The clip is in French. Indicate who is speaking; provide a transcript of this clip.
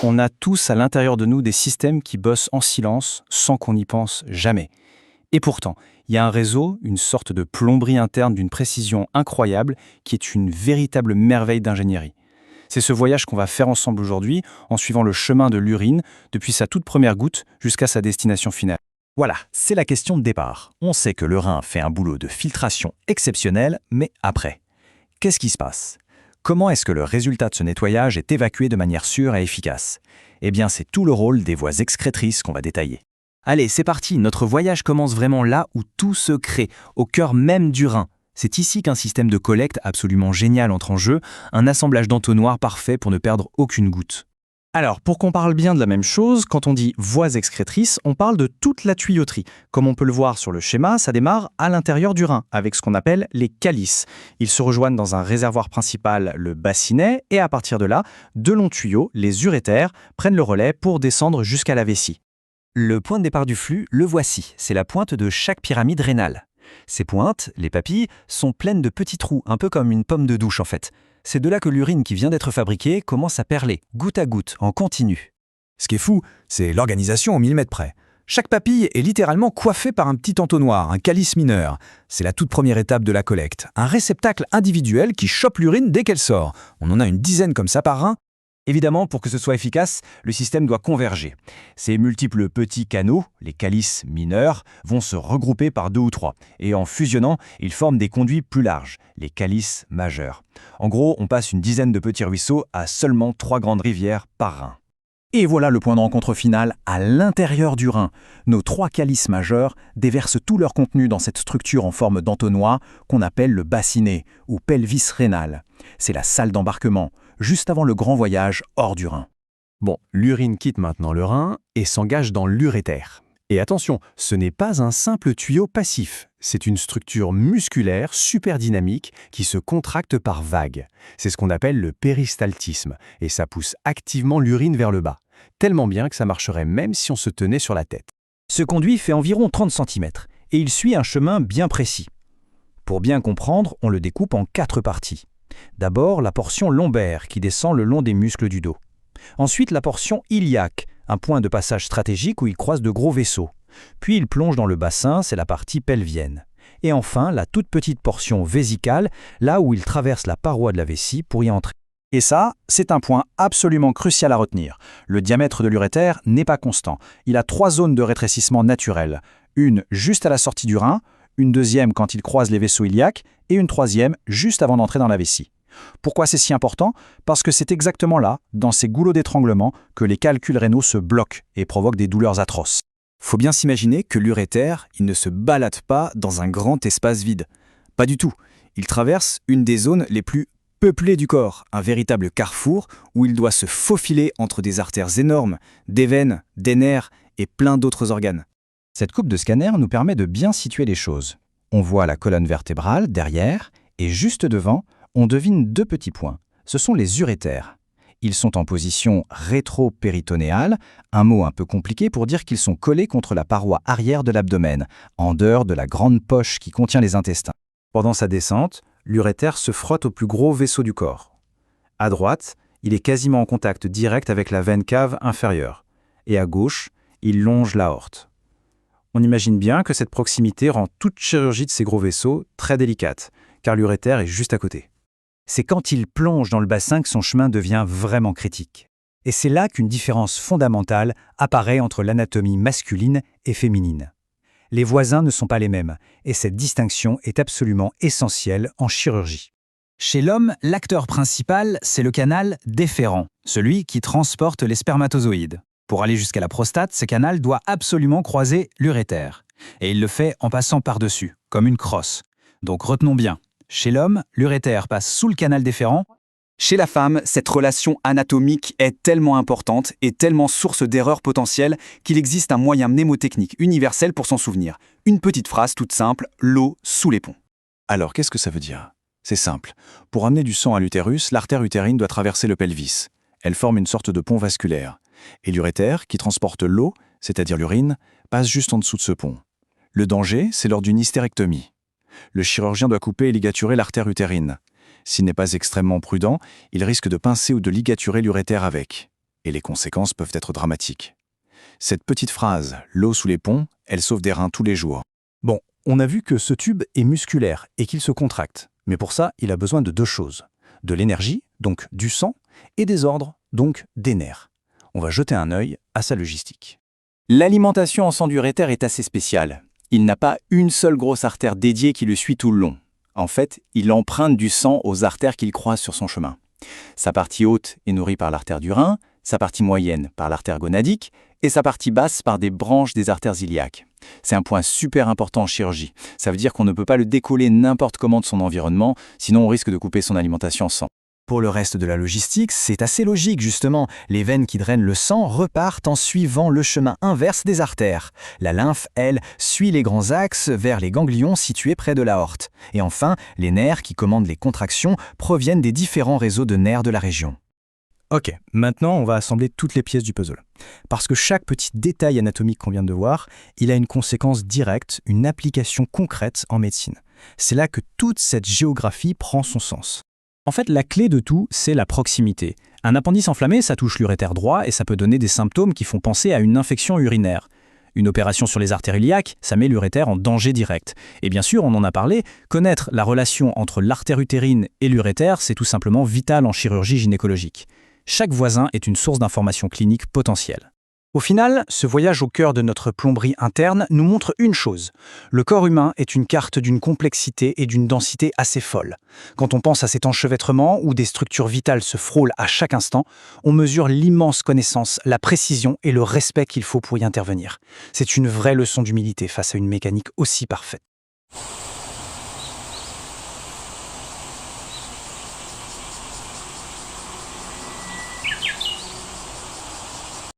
Speaker 1: On a tous à l'intérieur de nous des systèmes qui bossent en silence sans qu'on y pense jamais. Et pourtant, il y a un réseau, une sorte de plomberie interne d'une précision incroyable qui est une véritable merveille d'ingénierie. C'est ce voyage qu'on va faire ensemble aujourd'hui en suivant le chemin de l'urine depuis sa toute première goutte jusqu'à sa destination finale.
Speaker 2: Voilà, c'est la question de départ. On sait que le rein fait un boulot de filtration exceptionnel, mais après, qu'est-ce qui se passe? Comment est-ce que le résultat de ce nettoyage est évacué de manière sûre et efficace? Eh bien, c'est tout le rôle des voies excrétrices qu'on va détailler.
Speaker 3: Allez, c'est parti, notre voyage commence vraiment là où tout se crée, au cœur même du rein. C'est ici qu'un système de collecte absolument génial entre en jeu, un assemblage d'entonnoirs parfait pour ne perdre aucune goutte.
Speaker 1: Alors, pour qu'on parle bien de la même chose, quand on dit voies excrétrices, on parle de toute la tuyauterie. Comme on peut le voir sur le schéma, ça démarre à l'intérieur du rein, avec ce qu'on appelle les calices. Ils se rejoignent dans un réservoir principal, le bassinet, et à partir de là, de longs tuyaux, les urétères, prennent le relais pour descendre jusqu'à la vessie.
Speaker 3: Le point de départ du flux, le voici, c'est la pointe de chaque pyramide rénale. Ces pointes, les papilles, sont pleines de petits trous, un peu comme une pomme de douche en fait. C'est de là que l'urine qui vient d'être fabriquée commence à perler, goutte à goutte, en continu.
Speaker 4: Ce qui est fou, c'est l'organisation au millimètre près. Chaque papille est littéralement coiffée par un petit entonnoir, un calice mineur. C'est la toute première étape de la collecte. Un réceptacle individuel qui chope l'urine dès qu'elle sort. On en a une dizaine comme ça par rein.
Speaker 2: Évidemment, pour que ce soit efficace, le système doit converger. Ces multiples petits canaux, les calices mineurs, vont se regrouper par 2 ou 3. Et en fusionnant, ils forment des conduits plus larges, les calices majeurs. En gros, on passe une dizaine de petits ruisseaux à seulement 3 grandes rivières par rein. Et voilà le point de rencontre final à l'intérieur du rein. Nos 3 calices majeurs déversent tout leur contenu dans cette structure en forme d'entonnoir qu'on appelle le bassinet ou pelvis rénal. C'est la salle d'embarquement, juste avant le grand voyage hors du rein.
Speaker 5: Bon, l'urine quitte maintenant le rein et s'engage dans l'urétère. Et attention, ce n'est pas un simple tuyau passif, c'est une structure musculaire super dynamique qui se contracte par vagues. C'est ce qu'on appelle le péristaltisme, et ça pousse activement l'urine vers le bas, tellement bien que ça marcherait même si on se tenait sur la tête.
Speaker 2: Ce conduit fait environ 30 cm, et il suit un chemin bien précis. Pour bien comprendre, on le découpe en 4 parties. D'abord, la portion lombaire qui descend le long des muscles du dos. Ensuite, la portion iliaque, un point de passage stratégique où il croise de gros vaisseaux. Puis il plonge dans le bassin, c'est la partie pelvienne. Et enfin, la toute petite portion vésicale, là où il traverse la paroi de la vessie pour y entrer.
Speaker 1: Et ça, c'est un point absolument crucial à retenir. Le diamètre de l'urétère n'est pas constant. Il a 3 zones de rétrécissement naturelles. Une juste à la sortie du rein, une deuxième quand il croise les vaisseaux iliaques, et une troisième juste avant d'entrer dans la vessie. Pourquoi c'est si important? Parce que c'est exactement là, dans ces goulots d'étranglement, que les calculs rénaux se bloquent et provoquent des douleurs atroces.
Speaker 4: Faut bien s'imaginer que l'urétère, il ne se balade pas dans un grand espace vide. Pas du tout. Il traverse une des zones les plus peuplées du corps, un véritable carrefour où il doit se faufiler entre des artères énormes, des veines, des nerfs et plein d'autres organes.
Speaker 2: Cette coupe de scanner nous permet de bien situer les choses. On voit la colonne vertébrale derrière, et juste devant, on devine 2 petits points. Ce sont les urétères. Ils sont en position rétro-péritonéale, un mot un peu compliqué pour dire qu'ils sont collés contre la paroi arrière de l'abdomen, en dehors de la grande poche qui contient les intestins.
Speaker 1: Pendant sa descente, l'urétère se frotte au plus gros vaisseau du corps. À droite, il est quasiment en contact direct avec la veine cave inférieure. Et à gauche, il longe l'aorte. On imagine bien que cette proximité rend toute chirurgie de ces gros vaisseaux très délicate, car l'urétère est juste à côté.
Speaker 2: C'est quand il plonge dans le bassin que son chemin devient vraiment critique. Et c'est là qu'une différence fondamentale apparaît entre l'anatomie masculine et féminine. Les voisins ne sont pas les mêmes, et cette distinction est absolument essentielle en chirurgie.
Speaker 3: Chez l'homme, l'acteur principal, c'est le canal déférent, celui qui transporte les spermatozoïdes. Pour aller jusqu'à la prostate, ce canal doit absolument croiser l'urétère. Et il le fait en passant par-dessus, comme une crosse. Donc retenons bien. Chez l'homme, l'urétère passe sous le canal déférent.
Speaker 6: Chez la femme, cette relation anatomique est tellement importante et tellement source d'erreurs potentielles qu'il existe un moyen mnémotechnique universel pour s'en souvenir. Une petite phrase toute simple, l'eau sous les ponts.
Speaker 4: Alors, qu'est-ce que ça veut dire? C'est simple. Pour amener du sang à l'utérus, l'artère utérine doit traverser le pelvis. Elle forme une sorte de pont vasculaire. Et l'urétère, qui transporte l'eau, c'est-à-dire l'urine, passe juste en dessous de ce pont. Le danger, c'est lors d'une hystérectomie. Le chirurgien doit couper et ligaturer l'artère utérine. S'il n'est pas extrêmement prudent, il risque de pincer ou de ligaturer l'urétère avec. Et les conséquences peuvent être dramatiques. Cette petite phrase « l'eau sous les ponts », elle sauve des reins tous les jours.
Speaker 5: Bon, on a vu que ce tube est musculaire et qu'il se contracte. Mais pour ça, il a besoin de deux choses. De l'énergie, donc du sang, et des ordres, donc des nerfs. On va jeter un œil à sa logistique.
Speaker 6: L'alimentation en sang d'urétère est assez spéciale. Il n'a pas une seule grosse artère dédiée qui le suit tout le long. En fait, il emprunte du sang aux artères qu'il croise sur son chemin. Sa partie haute est nourrie par l'artère du rein, sa partie moyenne par l'artère gonadique et sa partie basse par des branches des artères iliaques. C'est un point super important en chirurgie. Ça veut dire qu'on ne peut pas le décoller n'importe comment de son environnement, sinon on risque de couper son alimentation en sang.
Speaker 3: Pour le reste de la logistique, c'est assez logique justement. Les veines qui drainent le sang repartent en suivant le chemin inverse des artères. La lymphe, elle, suit les grands axes vers les ganglions situés près de l'aorte. Et enfin, les nerfs qui commandent les contractions proviennent des différents réseaux de nerfs de la région.
Speaker 5: Ok, maintenant on va assembler toutes les pièces du puzzle. Parce que chaque petit détail anatomique qu'on vient de voir, il a une conséquence directe, une application concrète en médecine. C'est là que toute cette géographie prend son sens. En fait, la clé de tout, c'est la proximité. Un appendice enflammé, ça touche l'urétère droit et ça peut donner des symptômes qui font penser à une infection urinaire. Une opération sur les artères iliaques, ça met l'urétère en danger direct. Et bien sûr, on en a parlé, connaître la relation entre l'artère utérine et l'urétère, c'est tout simplement vital en chirurgie gynécologique. Chaque voisin est une source d'informations cliniques potentielles. Au final, ce voyage au cœur de notre plomberie interne nous montre une chose. Le corps humain est une carte d'une complexité et d'une densité assez folle. Quand on pense à cet enchevêtrement où des structures vitales se frôlent à chaque instant, on mesure l'immense connaissance, la précision et le respect qu'il faut pour y intervenir. C'est une vraie leçon d'humilité face à une mécanique aussi parfaite.